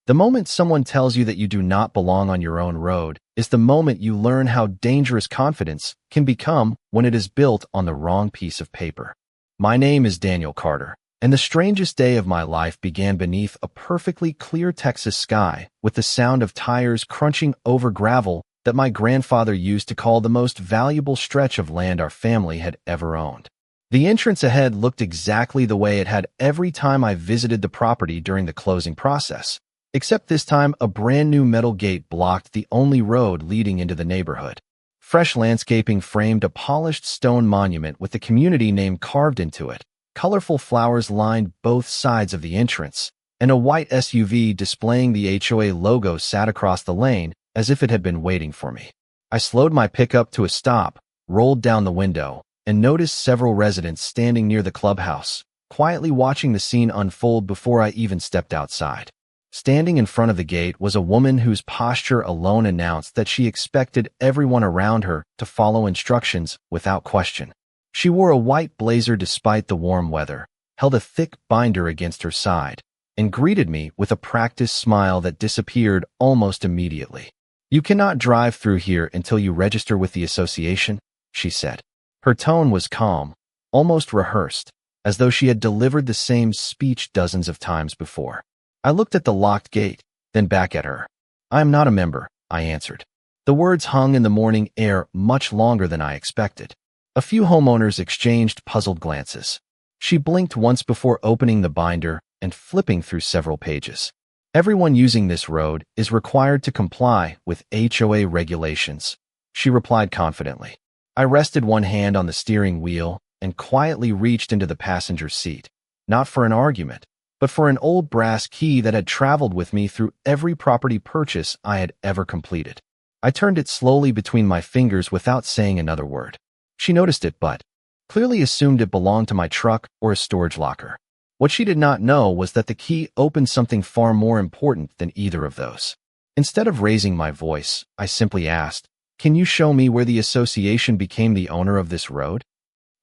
The moment someone tells you that you do not belong on your own road is the moment you learn how dangerous confidence can become when it is built on the wrong piece of paper. My name is Daniel Carter, and the strangest day of my life began beneath a perfectly clear Texas sky with the sound of tires crunching over gravel that my grandfather used to call the most valuable stretch of land our family had ever owned. The entrance ahead looked exactly the way it had every time I visited the property during the closing process, except this time a brand new metal gate blocked the only road leading into the neighborhood. Fresh landscaping framed a polished stone monument with the community name carved into it. Colorful flowers lined both sides of the entrance, and a white SUV displaying the HOA logo sat across the lane as if it had been waiting for me. I slowed my pickup to a stop, rolled down the window, and noticed several residents standing near the clubhouse, quietly watching the scene unfold before I even stepped outside. Standing in front of the gate was a woman whose posture alone announced that she expected everyone around her to follow instructions without question. She wore a white blazer despite the warm weather, held a thick binder against her side, and greeted me with a practiced smile that disappeared almost immediately. "You cannot drive through here until you register with the association," she said. Her tone was calm, almost rehearsed, as though she had delivered the same speech dozens of times before. I looked at the locked gate, then back at her. "I am not a member," I answered. The words hung in the morning air much longer than I expected. A few homeowners exchanged puzzled glances. She blinked once before opening the binder and flipping through several pages. "Everyone using this road is required to comply with HOA regulations," she replied confidently. I rested one hand on the steering wheel and quietly reached into the passenger seat, not for an argument, but for an old brass key that had traveled with me through every property purchase I had ever completed. I turned it slowly between my fingers without saying another word. She noticed it but clearly assumed it belonged to my truck or a storage locker. What she did not know was that the key opened something far more important than either of those. Instead of raising my voice, I simply asked, "Can you show me where the association became the owner of this road?"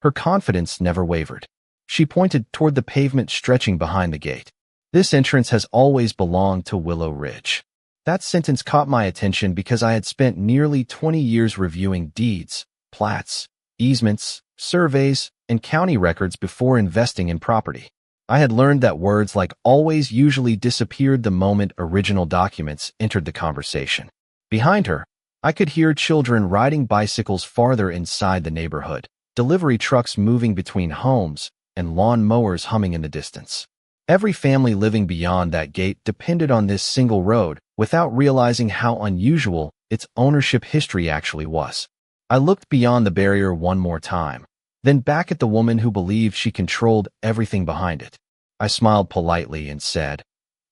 Her confidence never wavered. She pointed toward the pavement stretching behind the gate. "This entrance has always belonged to Willow Ridge." That sentence caught my attention because I had spent nearly 20 years reviewing deeds, plats, easements, surveys, and county records before investing in property. I had learned that words like always usually disappeared the moment original documents entered the conversation. Behind her, I could hear children riding bicycles farther inside the neighborhood, delivery trucks moving between homes, and lawn mowers humming in the distance. Every family living beyond that gate depended on this single road without realizing how unusual its ownership history actually was. I looked beyond the barrier one more time, then back at the woman who believed she controlled everything behind it. I smiled politely and said,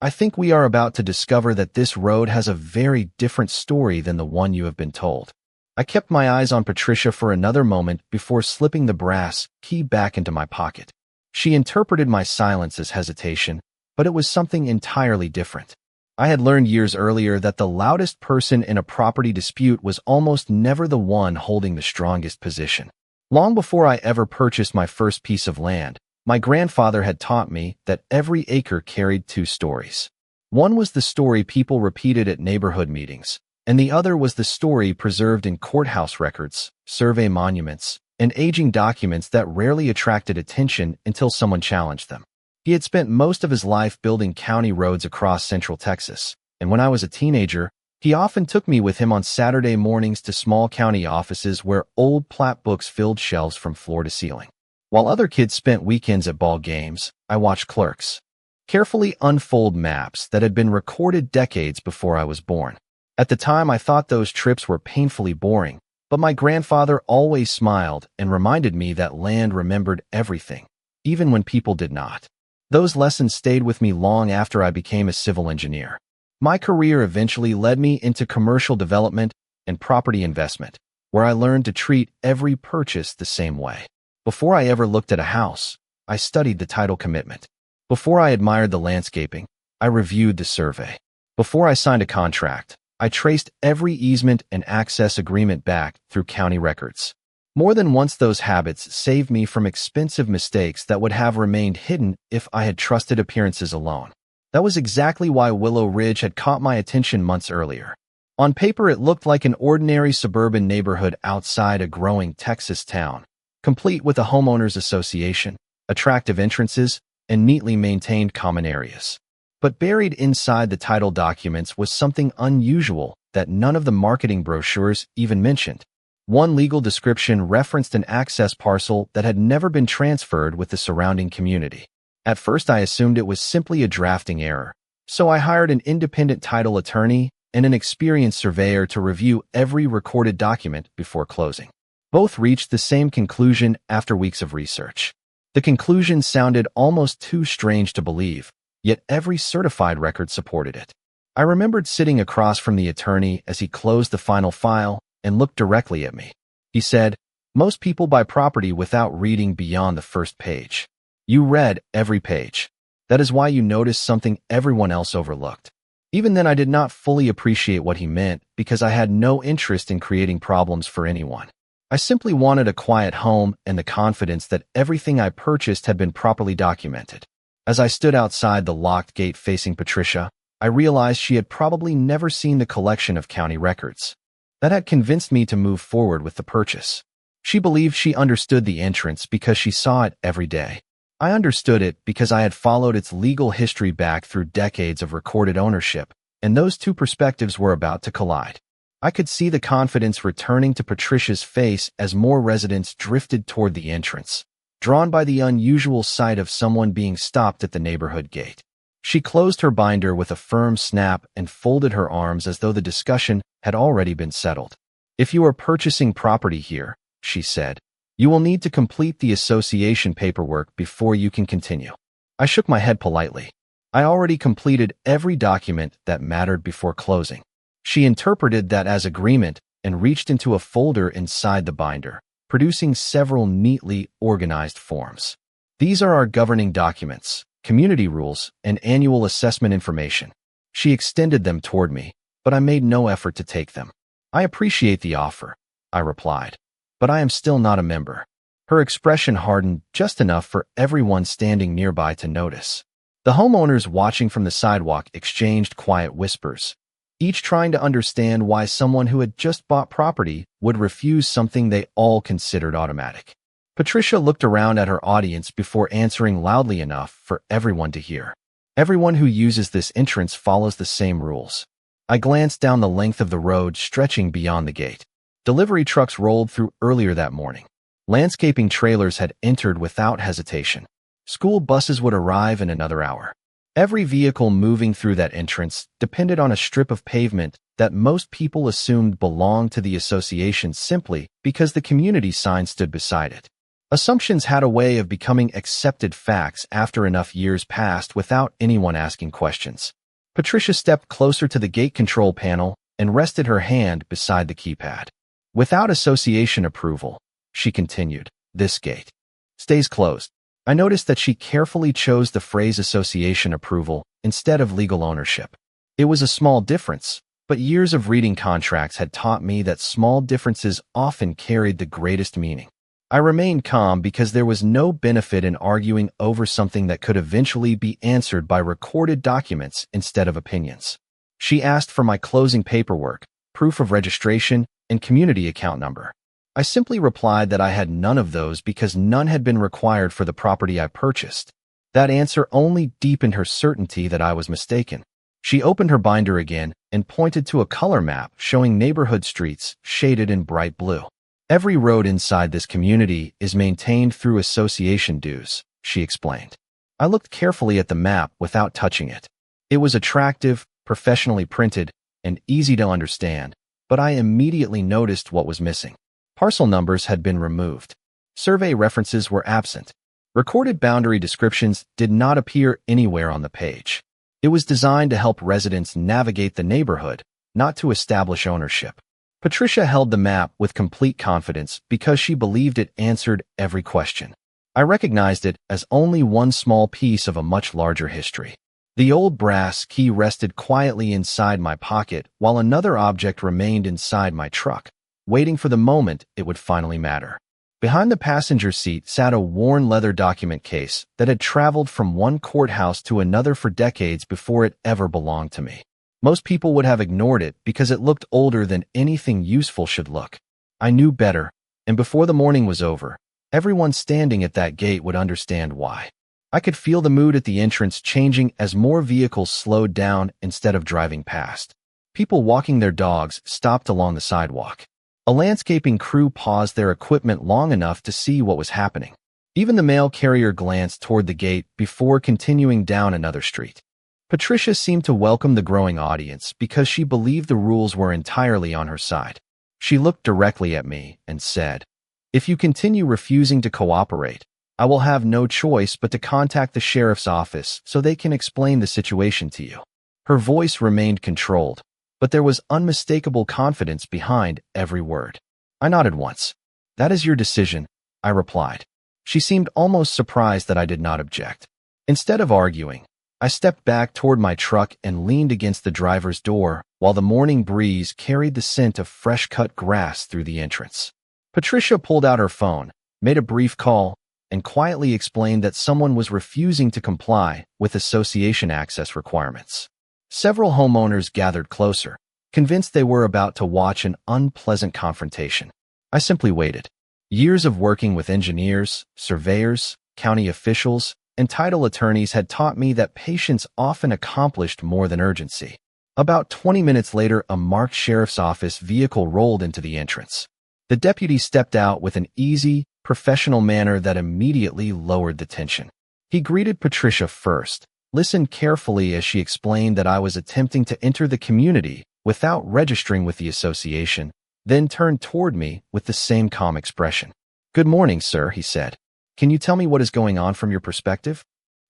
"I think we are about to discover that this road has a very different story than the one you have been told." I kept my eyes on Patricia for another moment before slipping the brass key back into my pocket. She interpreted my silence as hesitation, but it was something entirely different. I had learned years earlier that the loudest person in a property dispute was almost never the one holding the strongest position. Long before I ever purchased my first piece of land, my grandfather had taught me that every acre carried two stories. One was the story people repeated at neighborhood meetings, and the other was the story preserved in courthouse records, survey monuments, and aging documents that rarely attracted attention until someone challenged them. He had spent most of his life building county roads across central Texas, and when I was a teenager, he often took me with him on Saturday mornings to small county offices where old plat books filled shelves from floor to ceiling. While other kids spent weekends at ball games, I watched clerks carefully unfold maps that had been recorded decades before I was born. At the time, I thought those trips were painfully boring, but my grandfather always smiled and reminded me that land remembered everything, even when people did not. Those lessons stayed with me long after I became a civil engineer. My career eventually led me into commercial development and property investment, where I learned to treat every purchase the same way. Before I ever looked at a house, I studied the title commitment. Before I admired the landscaping, I reviewed the survey. Before I signed a contract, I traced every easement and access agreement back through county records. More than once, those habits saved me from expensive mistakes that would have remained hidden if I had trusted appearances alone. That was exactly why Willow Ridge had caught my attention months earlier. On paper, it looked like an ordinary suburban neighborhood outside a growing Texas town, complete with a homeowners association, attractive entrances, and neatly maintained common areas. But buried inside the title documents was something unusual that none of the marketing brochures even mentioned. One legal description referenced an access parcel that had never been transferred with the surrounding community. At first, I assumed it was simply a drafting error, so I hired an independent title attorney and an experienced surveyor to review every recorded document before closing. Both reached the same conclusion after weeks of research. The conclusion sounded almost too strange to believe, yet every certified record supported it. I remembered sitting across from the attorney as he closed the final file and looked directly at me. He said, "Most people buy property without reading beyond the first page. You read every page. That is why you noticed something everyone else overlooked." Even then, I did not fully appreciate what he meant because I had no interest in creating problems for anyone. I simply wanted a quiet home and the confidence that everything I purchased had been properly documented. As I stood outside the locked gate facing Patricia, I realized she had probably never seen the collection of county records. That had convinced me to move forward with the purchase. She believed she understood the entrance because she saw it every day. I understood it because I had followed its legal history back through decades of recorded ownership, and those two perspectives were about to collide. I could see the confidence returning to Patricia's face as more residents drifted toward the entrance, drawn by the unusual sight of someone being stopped at the neighborhood gate. She closed her binder with a firm snap and folded her arms as though the discussion had already been settled. "If you are purchasing property here," she said, "you will need to complete the association paperwork before you can continue." I shook my head politely. I already completed every document that mattered before closing. She interpreted that as agreement and reached into a folder inside the binder, producing several neatly organized forms. "These are our governing documents, community rules, and annual assessment information." She extended them toward me, but I made no effort to take them. "I appreciate the offer," I replied, "but I am still not a member." Her expression hardened just enough for everyone standing nearby to notice. The homeowners watching from the sidewalk exchanged quiet whispers, each trying to understand why someone who had just bought property would refuse something they all considered automatic. Patricia looked around at her audience before answering loudly enough for everyone to hear. "Everyone who uses this entrance follows the same rules." I glanced down the length of the road stretching beyond the gate. Delivery trucks rolled through earlier that morning. Landscaping trailers had entered without hesitation. School buses would arrive in another hour. Every vehicle moving through that entrance depended on a strip of pavement that most people assumed belonged to the association simply because the community sign stood beside it. Assumptions had a way of becoming accepted facts after enough years passed without anyone asking questions. Patricia stepped closer to the gate control panel and rested her hand beside the keypad. "Without association approval," she continued, "this gate stays closed." I noticed that she carefully chose the phrase association approval instead of legal ownership. It was a small difference, but years of reading contracts had taught me that small differences often carried the greatest meaning. I remained calm because there was no benefit in arguing over something that could eventually be answered by recorded documents instead of opinions. She asked for my closing paperwork, proof of registration, and community account number. I simply replied that I had none of those because none had been required for the property I purchased. That answer only deepened her certainty that I was mistaken. She opened her binder again and pointed to a color map showing neighborhood streets shaded in bright blue. "Every road inside this community is maintained through association dues," she explained. I looked carefully at the map without touching it. It was attractive, professionally printed, and easy to understand, but I immediately noticed what was missing. Parcel numbers had been removed. Survey references were absent. Recorded boundary descriptions did not appear anywhere on the page. It was designed to help residents navigate the neighborhood, not to establish ownership. Patricia held the map with complete confidence because she believed it answered every question. I recognized it as only one small piece of a much larger history. The old brass key rested quietly inside my pocket while another object remained inside my truck, waiting for the moment it would finally matter. Behind the passenger seat sat a worn leather document case that had traveled from one courthouse to another for decades before it ever belonged to me. Most people would have ignored it because it looked older than anything useful should look. I knew better, and before the morning was over, everyone standing at that gate would understand why. I could feel the mood at the entrance changing as more vehicles slowed down instead of driving past. People walking their dogs stopped along the sidewalk. A landscaping crew paused their equipment long enough to see what was happening. Even the mail carrier glanced toward the gate before continuing down another street. Patricia seemed to welcome the growing audience because she believed the rules were entirely on her side. She looked directly at me and said, "If you continue refusing to cooperate, I will have no choice but to contact the sheriff's office so they can explain the situation to you." Her voice remained controlled, but there was unmistakable confidence behind every word. I nodded once. "That is your decision," I replied. She seemed almost surprised that I did not object. Instead of arguing, I stepped back toward my truck and leaned against the driver's door while the morning breeze carried the scent of fresh-cut grass through the entrance. Patricia pulled out her phone, made a brief call, and quietly explained that someone was refusing to comply with association access requirements. Several homeowners gathered closer, convinced they were about to watch an unpleasant confrontation. I simply waited. Years of working with engineers, surveyors, county officials, and title attorneys had taught me that patience often accomplished more than urgency. About 20 minutes later, a marked sheriff's office vehicle rolled into the entrance. The deputy stepped out with an easy, professional manner that immediately lowered the tension. He greeted Patricia first, listened carefully as she explained that I was attempting to enter the community without registering with the association, then turned toward me with the same calm expression. "Good morning, sir," he said. "Can you tell me what is going on from your perspective?"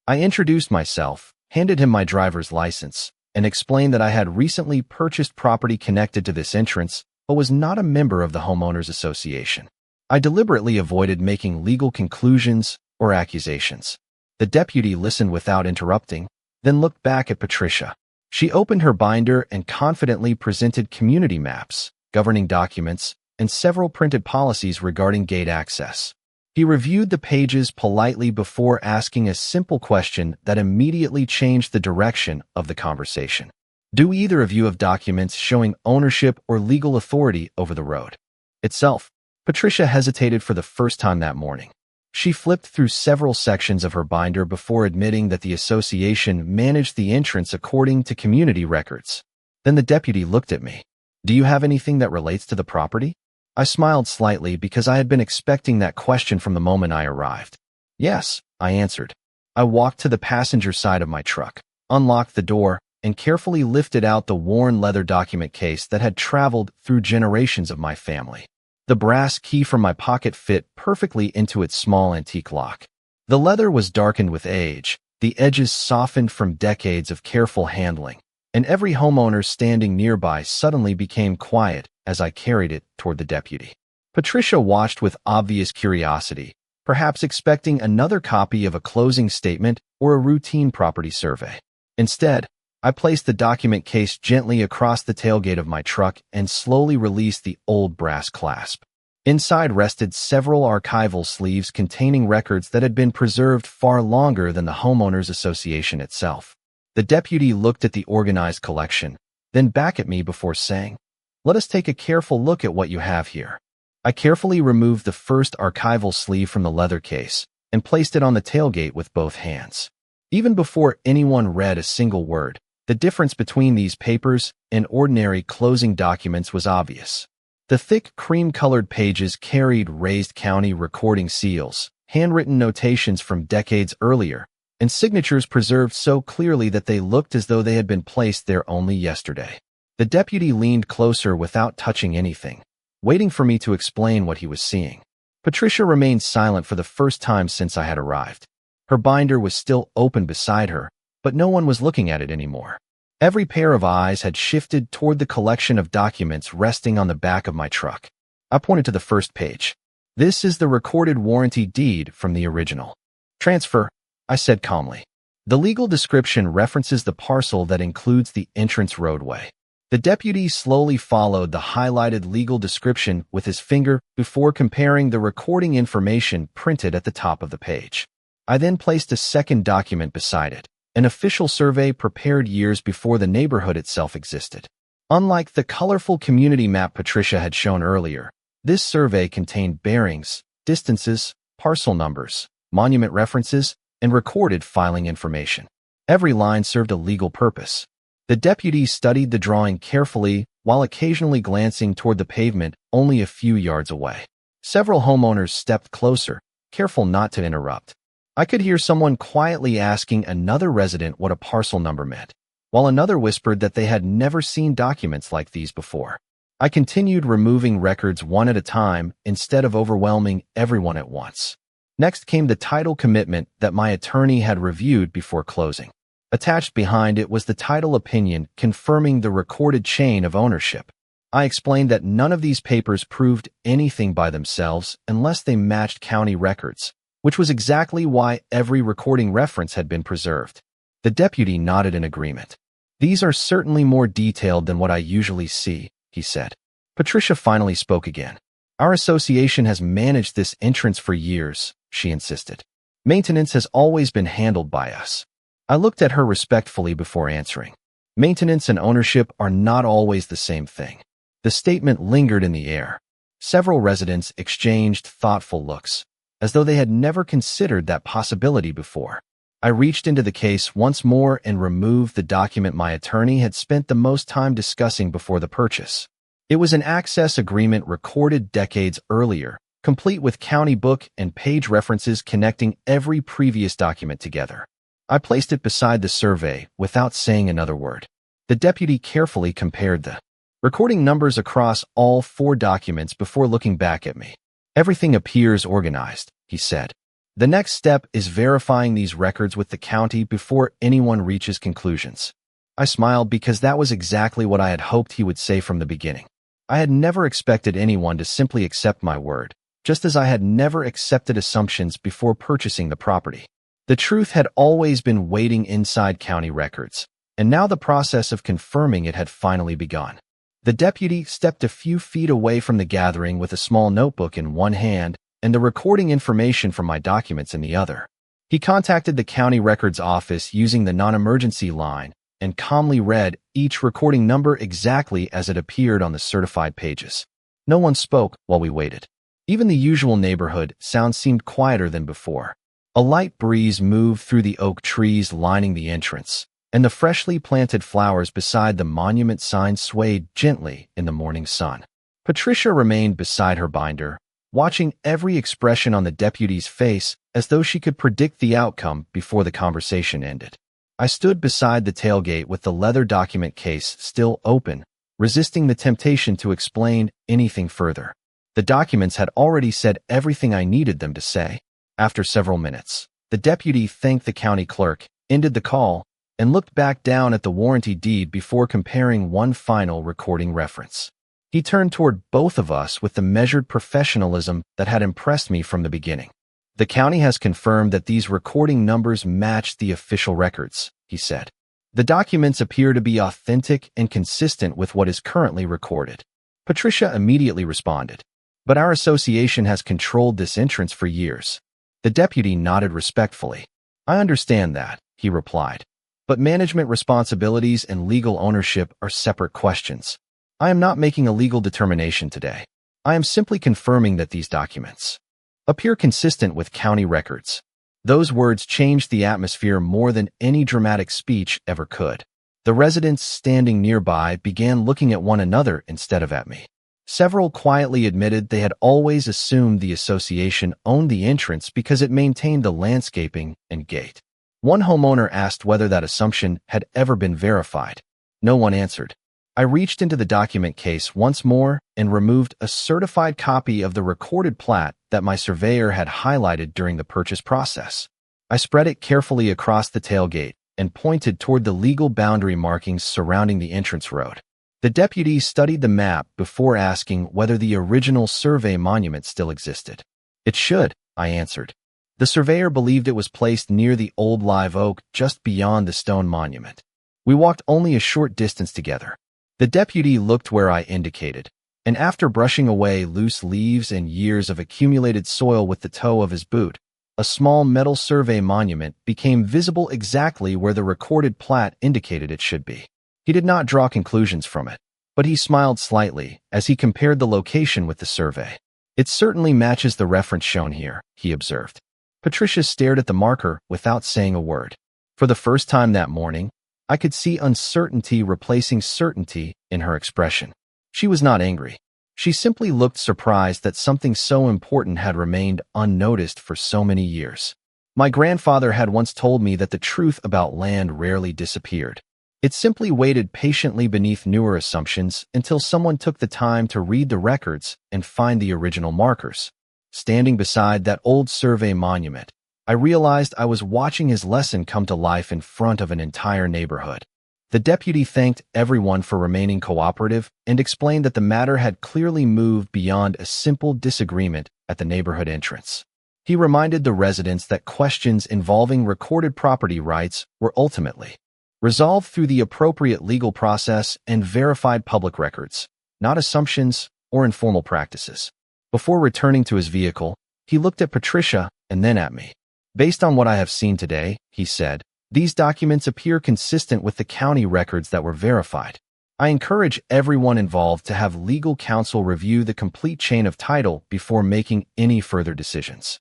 I introduced myself, handed him my driver's license, and explained that I had recently purchased property connected to this entrance, but was not a member of the homeowners association. I deliberately avoided making legal conclusions or accusations. The deputy listened without interrupting, then looked back at Patricia. She opened her binder and confidently presented community maps, governing documents, and several printed policies regarding gate access. He reviewed the pages politely before asking a simple question that immediately changed the direction of the conversation. "Do either of you have documents showing ownership or legal authority over the road itself?" Patricia hesitated for the first time that morning. She flipped through several sections of her binder before admitting that the association managed the entrance according to community records. Then the deputy looked at me. "Do you have anything that relates to the property?" I smiled slightly because I had been expecting that question from the moment I arrived. "Yes," I answered. I walked to the passenger side of my truck, unlocked the door, and carefully lifted out the worn leather document case that had traveled through generations of my family. The brass key from my pocket fit perfectly into its small antique lock. The leather was darkened with age, the edges softened from decades of careful handling, and every homeowner standing nearby suddenly became quiet as I carried it toward the deputy. Patricia watched with obvious curiosity, perhaps expecting another copy of a closing statement or a routine property survey. Instead, I placed the document case gently across the tailgate of my truck and slowly released the old brass clasp. Inside rested several archival sleeves containing records that had been preserved far longer than the homeowners association itself. The deputy looked at the organized collection, then back at me before saying, "Let us take a careful look at what you have here." I carefully removed the first archival sleeve from the leather case and placed it on the tailgate with both hands. Even before anyone read a single word, the difference between these papers and ordinary closing documents was obvious. The thick cream-colored pages carried raised county recording seals, handwritten notations from decades earlier, and signatures preserved so clearly that they looked as though they had been placed there only yesterday. The deputy leaned closer without touching anything, waiting for me to explain what he was seeing. Patricia remained silent for the first time since I had arrived. Her binder was still open beside her, but no one was looking at it anymore. Every pair of eyes had shifted toward the collection of documents resting on the back of my truck. I pointed to the first page. "This is the recorded warranty deed from the original." "Transfer," I said calmly. "The legal description references the parcel that includes the entrance roadway." The deputy slowly followed the highlighted legal description with his finger before comparing the recording information printed at the top of the page. I then placed a second document beside it, an official survey prepared years before the neighborhood itself existed. Unlike the colorful community map Patricia had shown earlier, this survey contained bearings, distances, parcel numbers, monument references, and recorded filing information. Every line served a legal purpose. The deputy studied the drawing carefully while occasionally glancing toward the pavement only a few yards away. Several homeowners stepped closer, careful not to interrupt. I could hear someone quietly asking another resident what a parcel number meant, while another whispered that they had never seen documents like these before. I continued removing records one at a time instead of overwhelming everyone at once. Next came the title commitment that my attorney had reviewed before closing. Attached behind it was the title opinion confirming the recorded chain of ownership. I explained that none of these papers proved anything by themselves unless they matched county records, which was exactly why every recording reference had been preserved. The deputy nodded in agreement. "These are certainly more detailed than what I usually see," he said. Patricia finally spoke again. "Our association has managed this entrance for years," she insisted. "Maintenance has always been handled by us." I looked at her respectfully before answering. Maintenance and ownership are not always the same thing. The statement lingered in the air. Several residents exchanged thoughtful looks, as though they had never considered that possibility before. I reached into the case once more and removed the document my attorney had spent the most time discussing before the purchase. It was an access agreement recorded decades earlier, complete with county book and page references connecting every previous document together. I placed it beside the survey without saying another word. The deputy carefully compared the recording numbers across all 4 documents before looking back at me. "Everything appears organized," he said. "The next step is verifying these records with the county before anyone reaches conclusions." I smiled because that was exactly what I had hoped he would say from the beginning. I had never expected anyone to simply accept my word, just as I had never accepted assumptions before purchasing the property. The truth had always been waiting inside county records, and now the process of confirming it had finally begun. The deputy stepped a few feet away from the gathering with a small notebook in one hand and the recording information from my documents in the other. He contacted the county records office using the non-emergency line and calmly read each recording number exactly as it appeared on the certified pages. No one spoke while we waited. Even the usual neighborhood sound seemed quieter than before. A light breeze moved through the oak trees lining the entrance, and the freshly planted flowers beside the monument sign swayed gently in the morning sun. Patricia remained beside her binder, watching every expression on the deputy's face as though she could predict the outcome before the conversation ended. I stood beside the tailgate with the leather document case still open, resisting the temptation to explain anything further. The documents had already said everything I needed them to say. After several minutes, the deputy thanked the county clerk, ended the call, and looked back down at the warranty deed before comparing one final recording reference. He turned toward both of us with the measured professionalism that had impressed me from the beginning. "The county has confirmed that these recording numbers match the official records," he said. "The documents appear to be authentic and consistent with what is currently recorded." Patricia immediately responded, "But our association has controlled this entrance for years." The deputy nodded respectfully. "I understand that," he replied. "But management responsibilities and legal ownership are separate questions. I am not making a legal determination today. I am simply confirming that these documents appear consistent with county records." Those words changed the atmosphere more than any dramatic speech ever could. The residents standing nearby began looking at one another instead of at me. Several quietly admitted they had always assumed the association owned the entrance because it maintained the landscaping and gate. One homeowner asked whether that assumption had ever been verified. No one answered. I reached into the document case once more and removed a certified copy of the recorded plat that my surveyor had highlighted during the purchase process. I spread it carefully across the tailgate and pointed toward the legal boundary markings surrounding the entrance road. The deputy studied the map before asking whether the original survey monument still existed. "It should," I answered. The surveyor believed it was placed near the old live oak just beyond the stone monument. We walked only a short distance together. The deputy looked where I indicated, and after brushing away loose leaves and years of accumulated soil with the toe of his boot, a small metal survey monument became visible exactly where the recorded plat indicated it should be. He did not draw conclusions from it, but he smiled slightly as he compared the location with the survey. It certainly matches the reference shown here, he observed. Patricia stared at the marker without saying a word. For the first time that morning, I could see uncertainty replacing certainty in her expression. She was not angry. She simply looked surprised that something so important had remained unnoticed for so many years. My grandfather had once told me that the truth about land rarely disappeared. It simply waited patiently beneath newer assumptions until someone took the time to read the records and find the original markers. Standing beside that old survey monument, I realized I was watching his lesson come to life in front of an entire neighborhood. The deputy thanked everyone for remaining cooperative and explained that the matter had clearly moved beyond a simple disagreement at the neighborhood entrance. He reminded the residents that questions involving recorded property rights were ultimately resolved through the appropriate legal process and verified public records, not assumptions or informal practices. Before returning to his vehicle, he looked at Patricia and then at me. Based on what I have seen today, he said, these documents appear consistent with the county records that were verified. I encourage everyone involved to have legal counsel review the complete chain of title before making any further decisions.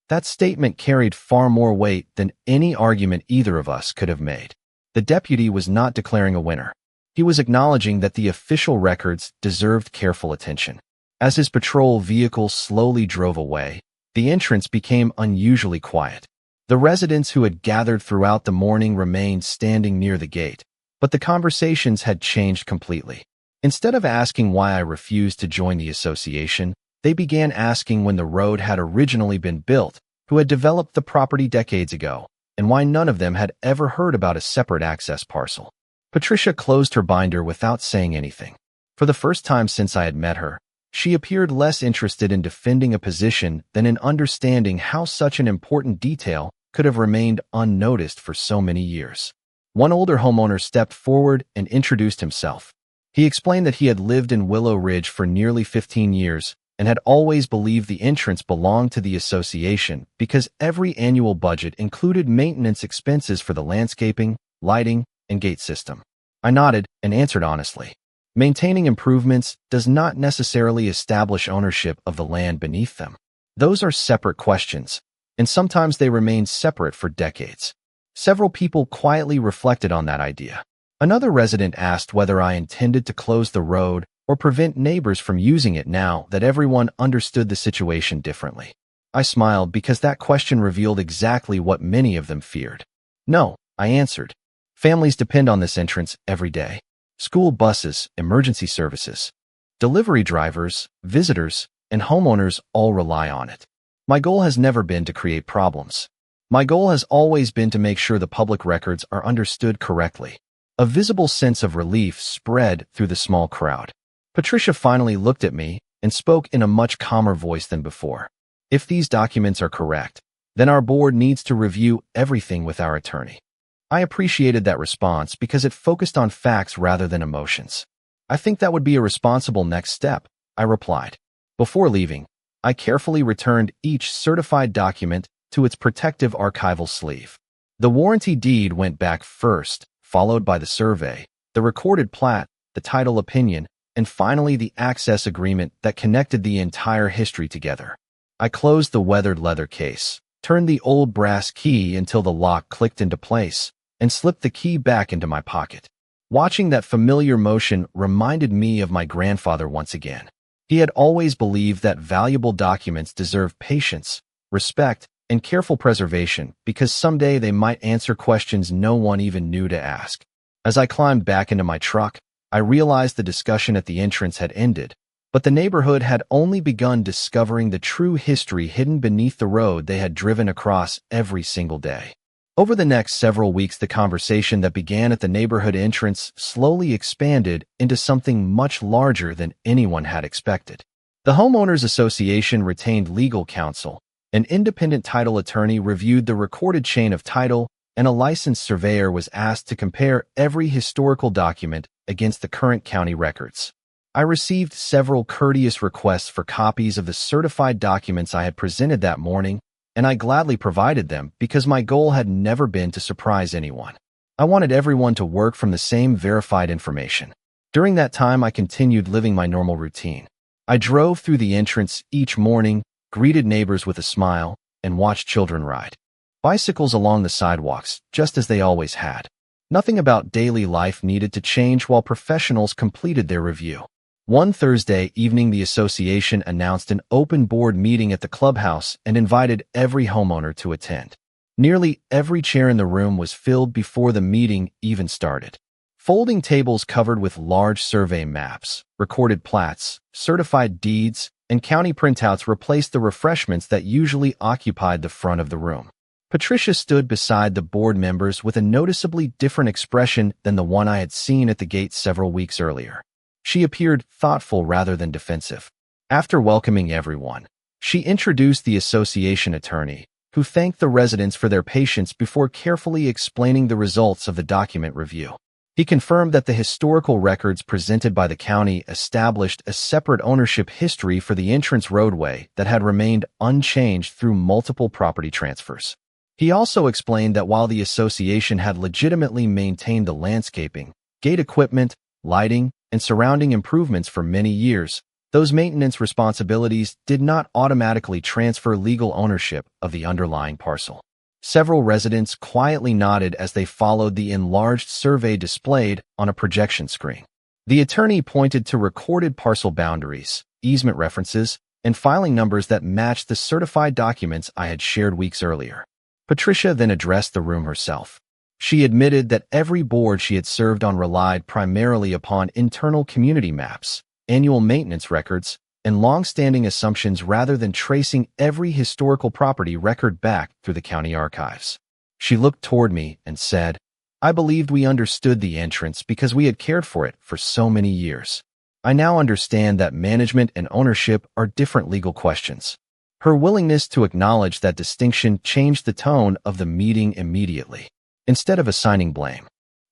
That statement carried far more weight than any argument either of us could have made. The deputy was not declaring a winner. He was acknowledging that the official records deserved careful attention. As his patrol vehicle slowly drove away, the entrance became unusually quiet. The residents who had gathered throughout the morning remained standing near the gate, but the conversations had changed completely. Instead of asking why I refused to join the association, they began asking when the road had originally been built, who had developed the property decades ago, and why none of them had ever heard about a separate access parcel. Patricia closed her binder without saying anything. For the first time since I had met her, she appeared less interested in defending a position than in understanding how such an important detail could have remained unnoticed for so many years. One older homeowner stepped forward and introduced himself. He explained that he had lived in Willow Ridge for nearly 15 years and had always believed the entrance belonged to the association because every annual budget included maintenance expenses for the landscaping, lighting, and gate system. I nodded and answered honestly. Maintaining improvements does not necessarily establish ownership of the land beneath them. Those are separate questions, and sometimes they remain separate for decades. Several people quietly reflected on that idea. Another resident asked whether I intended to close the road or prevent neighbors from using it now that everyone understood the situation differently. I smiled because that question revealed exactly what many of them feared. No, I answered. Families depend on this entrance every day. School buses, emergency services, delivery drivers, visitors, and homeowners all rely on it. My goal has never been to create problems. My goal has always been to make sure the public records are understood correctly. A visible sense of relief spread through the small crowd. Patricia finally looked at me and spoke in a much calmer voice than before. If these documents are correct, then our board needs to review everything with our attorney. I appreciated that response because it focused on facts rather than emotions. I think that would be a responsible next step, I replied. Before leaving, I carefully returned each certified document to its protective archival sleeve. The warranty deed went back first, followed by the survey, the recorded plat, the title opinion, and finally the access agreement that connected the entire history together. I closed the weathered leather case, turned the old brass key until the lock clicked into place, and slipped the key back into my pocket. Watching that familiar motion reminded me of my grandfather once again. He had always believed that valuable documents deserve patience, respect, and careful preservation because someday they might answer questions no one even knew to ask. As I climbed back into my truck, I realized the discussion at the entrance had ended, but the neighborhood had only begun discovering the true history hidden beneath the road they had driven across every single day. Over the next several weeks, the conversation that began at the neighborhood entrance slowly expanded into something much larger than anyone had expected. The Homeowners Association retained legal counsel, an independent title attorney reviewed the recorded chain of title, and a licensed surveyor was asked to compare every historical document against the current county records. I received several courteous requests for copies of the certified documents I had presented that morning, and I gladly provided them because my goal had never been to surprise anyone. I wanted everyone to work from the same verified information. During that time, I continued living my normal routine. I drove through the entrance each morning, greeted neighbors with a smile, and watched children ride bicycles along the sidewalks, just as they always had. Nothing about daily life needed to change while professionals completed their review. One Thursday evening, the association announced an open board meeting at the clubhouse and invited every homeowner to attend. Nearly every chair in the room was filled before the meeting even started. Folding tables covered with large survey maps, recorded plats, certified deeds, and county printouts replaced the refreshments that usually occupied the front of the room. Patricia stood beside the board members with a noticeably different expression than the one I had seen at the gate several weeks earlier. She appeared thoughtful rather than defensive. After welcoming everyone, she introduced the association attorney, who thanked the residents for their patience before carefully explaining the results of the document review. He confirmed that the historical records presented by the county established a separate ownership history for the entrance roadway that had remained unchanged through multiple property transfers. He also explained that while the association had legitimately maintained the landscaping, gate equipment, lighting, and surrounding improvements for many years, those maintenance responsibilities did not automatically transfer legal ownership of the underlying parcel. Several residents quietly nodded as they followed the enlarged survey displayed on a projection screen. The attorney pointed to recorded parcel boundaries, easement references, and filing numbers that matched the certified documents I had shared weeks earlier. Patricia then addressed the room herself. She admitted that every board she had served on relied primarily upon internal community maps, annual maintenance records, and long-standing assumptions rather than tracing every historical property record back through the county archives. She looked toward me and said, "I believed we understood the entrance because we had cared for it for so many years. I now understand that management and ownership are different legal questions." Her willingness to acknowledge that distinction changed the tone of the meeting immediately. Instead of assigning blame,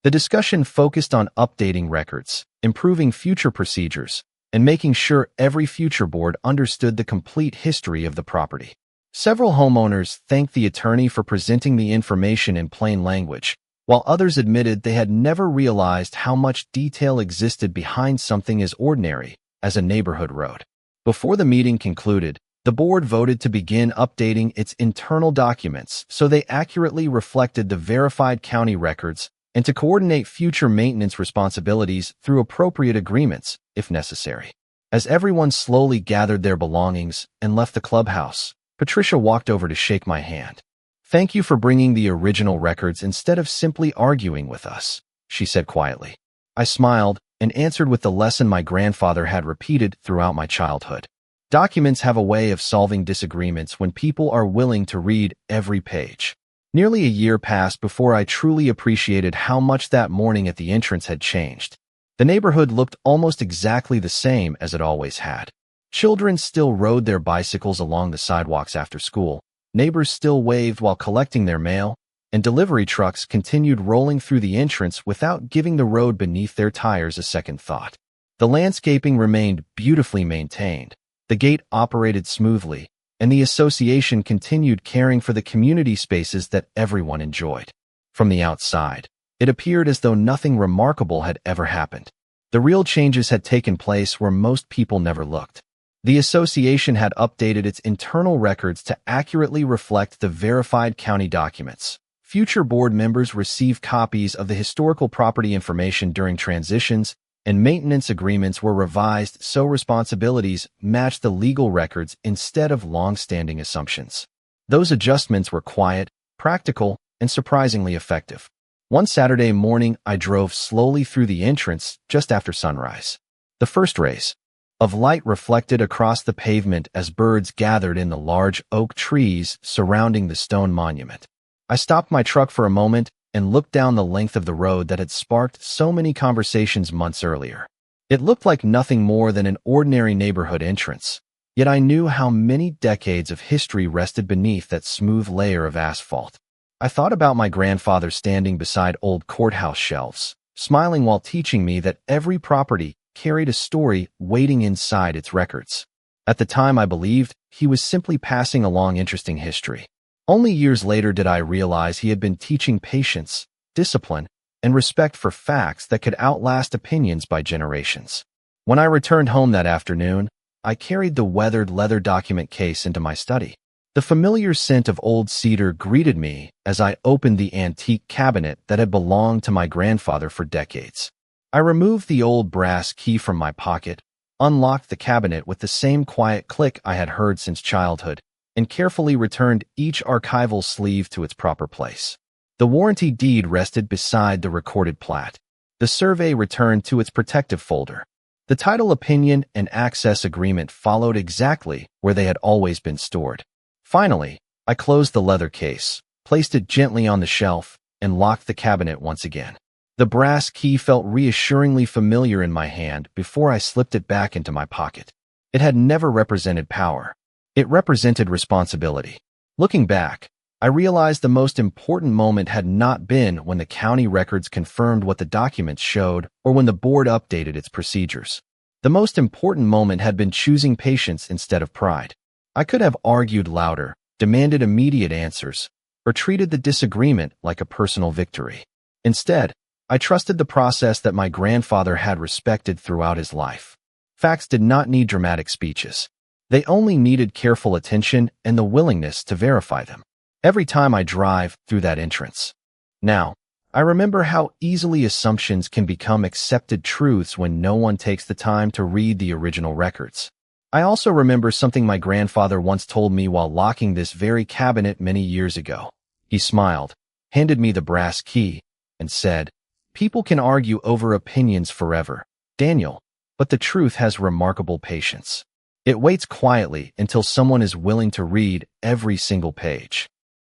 the discussion focused on updating records, improving future procedures, and making sure every future board understood the complete history of the property. Several homeowners thanked the attorney for presenting the information in plain language, while others admitted they had never realized how much detail existed behind something as ordinary as a neighborhood road. Before the meeting concluded, the board voted to begin updating its internal documents so they accurately reflected the verified county records and to coordinate future maintenance responsibilities through appropriate agreements, if necessary. As everyone slowly gathered their belongings and left the clubhouse, Patricia walked over to shake my hand. "Thank you for bringing the original records instead of simply arguing with us," she said quietly. I smiled and answered with the lesson my grandfather had repeated throughout my childhood. Documents have a way of solving disagreements when people are willing to read every page. Nearly a year passed before I truly appreciated how much that morning at the entrance had changed. The neighborhood looked almost exactly the same as it always had. Children still rode their bicycles along the sidewalks after school, neighbors still waved while collecting their mail, and delivery trucks continued rolling through the entrance without giving the road beneath their tires a second thought. The landscaping remained beautifully maintained. The gate operated smoothly, and the association continued caring for the community spaces that everyone enjoyed. From the outside, it appeared as though nothing remarkable had ever happened. The real changes had taken place where most people never looked. The association had updated its internal records to accurately reflect the verified county documents. Future board members received copies of the historical property information during transitions, and maintenance agreements were revised so responsibilities matched the legal records instead of long-standing assumptions. Those adjustments were quiet, practical, and surprisingly effective. One Saturday morning, I drove slowly through the entrance just after sunrise. The first rays of light reflected across the pavement as birds gathered in the large oak trees surrounding the stone monument. I stopped my truck for a moment and looked down the length of the road that had sparked so many conversations months earlier. It looked like nothing more than an ordinary neighborhood entrance, yet I knew how many decades of history rested beneath that smooth layer of asphalt. I thought about my grandfather standing beside old courthouse shelves, smiling while teaching me that every property carried a story waiting inside its records. At the time, I believed he was simply passing along interesting history. Only years later did I realize he had been teaching patience, discipline, and respect for facts that could outlast opinions by generations. When I returned home that afternoon, I carried the weathered leather document case into my study. The familiar scent of old cedar greeted me as I opened the antique cabinet that had belonged to my grandfather for decades. I removed the old brass key from my pocket, unlocked the cabinet with the same quiet click I had heard since childhood, and carefully returned each archival sleeve to its proper place. The warranty deed rested beside the recorded plat. The survey returned to its protective folder. The title opinion and access agreement followed exactly where they had always been stored. Finally, I closed the leather case, placed it gently on the shelf, and locked the cabinet once again. The brass key felt reassuringly familiar in my hand before I slipped it back into my pocket. It had never represented power. It represented responsibility. Looking back, I realized the most important moment had not been when the county records confirmed what the documents showed or when the board updated its procedures. The most important moment had been choosing patience instead of pride. I could have argued louder, demanded immediate answers, or treated the disagreement like a personal victory. Instead, I trusted the process that my grandfather had respected throughout his life. Facts did not need dramatic speeches. They only needed careful attention and the willingness to verify them. Every time I drive through that entrance. Now, I remember how easily assumptions can become accepted truths when no one takes the time to read the original records. I also remember something my grandfather once told me while locking this very cabinet many years ago. He smiled, handed me the brass key, and said, "People can argue over opinions forever, Daniel, but the truth has remarkable patience. It waits quietly until someone is willing to read every single page."